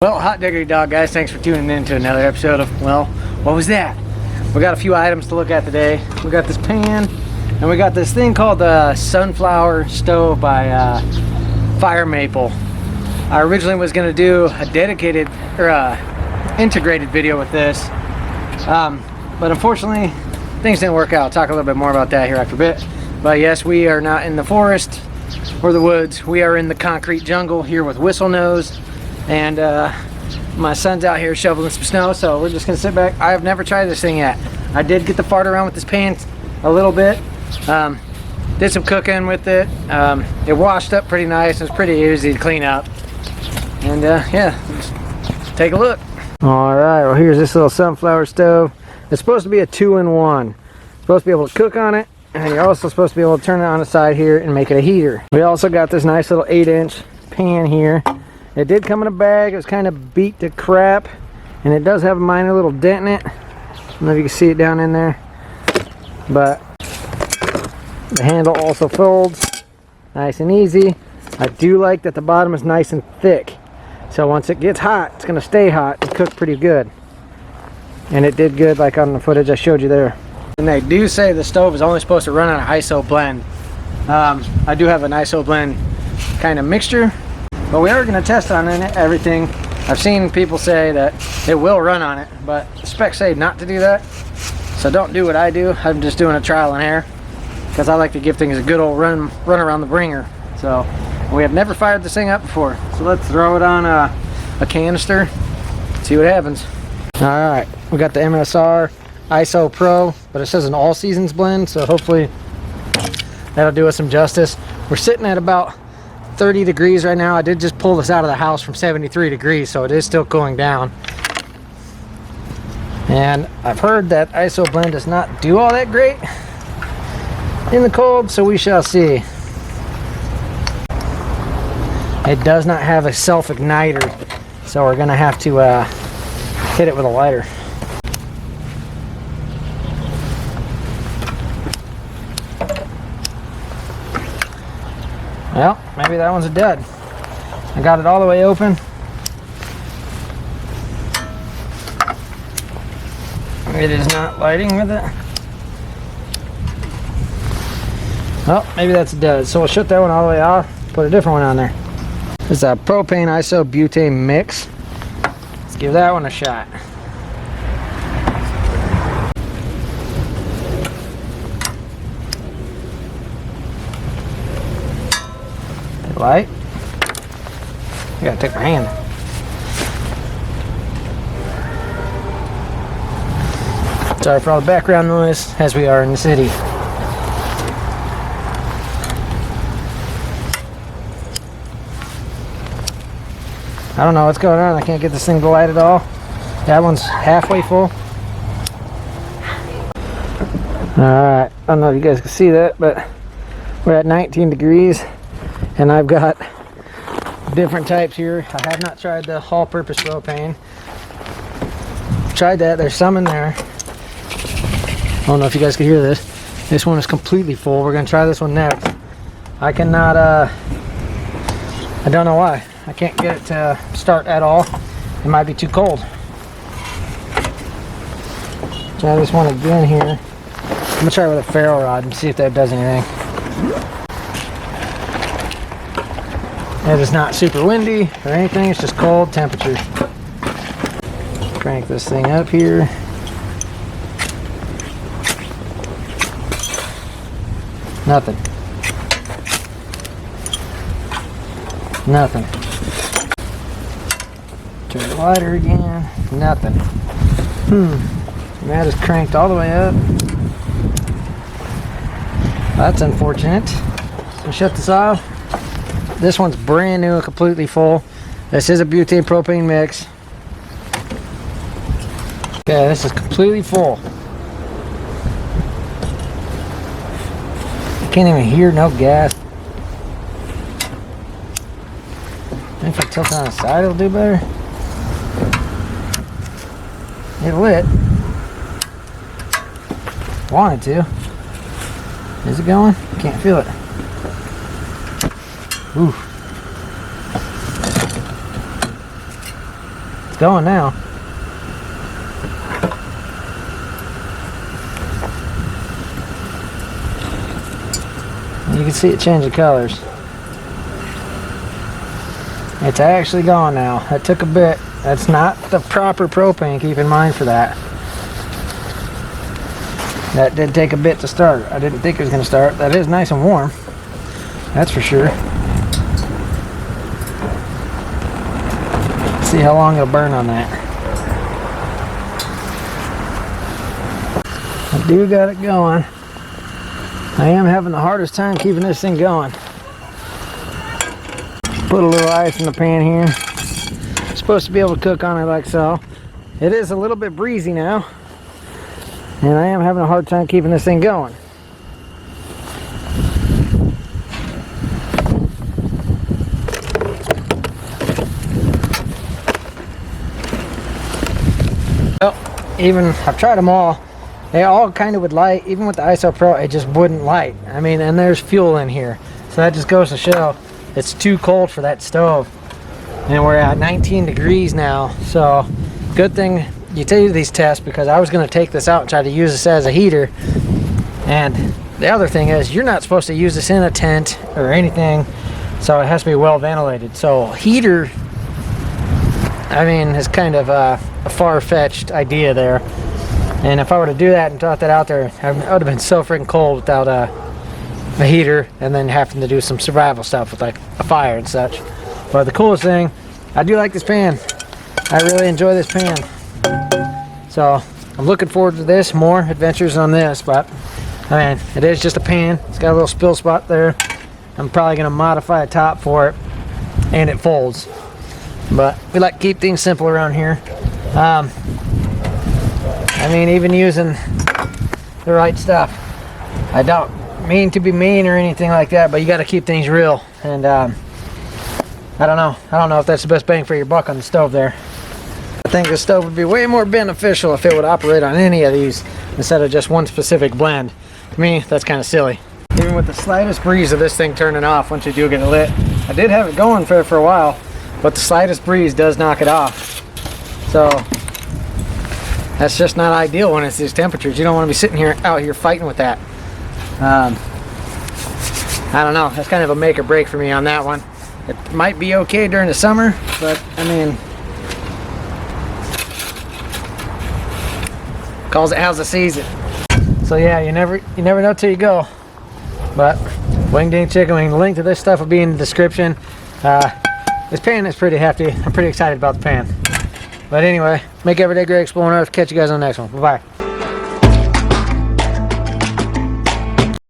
Well, hot diggity dog guys, thanks for tuning in to another episode of, well, what was that? We got a few items to look at today. We got this pan, and we got this thing called the sunflower stove by Fire Maple. I originally was going to do a dedicated or integrated video with this, but unfortunately things didn't work out. I'll talk a little bit more about that here after a bit. But yes, we are not in the forest or the woods. We are in the concrete jungle here with Whistle Nose. And my son's out here shoveling some snow, so we're just gonna sit back. I have never tried this thing yet. I did get to fart around with this pan a little bit. Did some cooking with it. It washed up pretty nice. It was pretty easy to clean up. And yeah, let's take a look. All right, well here's this little sunflower stove. It's supposed to be a 2-in-1. Supposed to be able to cook on it, and you're also supposed to be able to turn it on the side here and make it a heater. We also got this nice little 8-inch pan here. It did come in a bag. It was kind of beat to crap, and it does have a minor little dent in it. I don't know if you can see it down in there, but the handle also folds nice and easy. I do like that the bottom is nice and thick, so once it gets hot, it's going to stay hot and cook pretty good. And it did good, like on the footage I showed you there. And they do say the stove is only supposed to run on an ISO blend. I do have an ISO blend kind of mixture, but we are going to test on everything. I've seen people say that it will run on it, but the specs say not to do that. So don't do what I do. I'm just doing a trial and error because I like to give things a good old run around the bringer. So we have never fired this thing up before. So let's throw it on a canister, see what happens. All right, we got the MSR ISO Pro, but it says an all seasons blend, so hopefully that'll do us some justice. We're sitting at about 30 degrees right now. I did just pull this out of the house from 73 degrees, so it is still cooling down. And I've heard that ISO blend does not do all that great in the cold, so we shall see. It does not have a self-igniter, so we're gonna have to hit it with a lighter. Well, maybe that one's a dud. I got it all the way open. It is not lighting with it. Well, maybe that's a dud. So we'll shut that one all the way off, put a different one on there. It's a propane iso butane mix. Let's give that one a shot. Light. I gotta take my hand. Sorry for all the background noise as we are in the city. I don't know what's going on. I can't get this thing to light at all. That one's halfway full. Alright, I don't know if you guys can see that, but we're at 19 degrees. And I've got different types here. I have not tried the all-purpose propane. Tried that. There's some in there. I don't know if you guys can hear this. This one is completely full. We're going to try this one next. I cannot, I don't know why. I can't get it to start at all. It might be too cold. Try this one again here. I'm going to try it with a ferro rod and see if that does anything. It is not super windy or anything, it's just cold temperature. Crank this thing up here. Nothing. Nothing. Turn the lighter again. Nothing. That is cranked all the way up. That's unfortunate. So shut this off. This one's brand new and completely full. This is a butane propane mix. Okay, this is completely full. I can't even hear no gas. I think if I tilt it on the side it'll do better. It lit. Wanted to. Is it going? Can't feel it. Ooh. going now. You can see it change the colors. It's actually going now. That took a bit. That's not the proper propane, keep in mind for that. That did take a bit to start. I didn't think it was going to start. That is nice and warm. That's for sure. Let's see how long it'll burn on that. I do got it going. I am having the hardest time keeping this thing going. Put a little ice in the pan here. Supposed to be able to cook on it like so. It is a little bit breezy now, and I am having a hard time keeping this thing going. Well, even I've tried them all. They all kind of would light. Even with the ISO Pro, it just wouldn't light. I mean, and there's fuel in here, so that just goes to show it's too cold for that stove. And we're at 19 degrees now, so good thing you do these tests, because I was going to take this out and try to use this as a heater. And the other thing is, you're not supposed to use this in a tent or anything, so it has to be well ventilated. So heater, I mean, is kind of a far-fetched idea there. And if I were to do that and throw that out there, I would have been so freaking cold without a heater, and then having to do some survival stuff with like a fire and such. But the coolest thing, I do like this pan. I really enjoy this pan. So I'm looking forward to this, more adventures on this. But I mean, it is just a pan. It's got a little spill spot there. I'm probably going to modify a top for it, and it folds. But we like to keep things simple around here. I mean, even using the right stuff. I don't mean to be mean or anything like that, but you got to keep things real. And I don't know if that's the best bang for your buck on the stove there. I think the stove would be way more beneficial if it would operate on any of these instead of just one specific blend. To me, that's kind of silly. Even with the slightest breeze of this thing turning off once you do get it lit, I did have it going for a while, but the slightest breeze does knock it off. So that's just not ideal when it's these temperatures. You don't want to be sitting out here fighting with that. I don't know. That's kind of a make or break for me on that one. It might be okay during the summer, but I mean, calls it how's the season. So yeah, you never know till you go. But Wing Ding Chicken Wing, the link to this stuff will be in the description. This pan is pretty hefty. I'm pretty excited about the pan. But anyway, make every day great, exploring Earth. Catch you guys on the next one. Bye bye.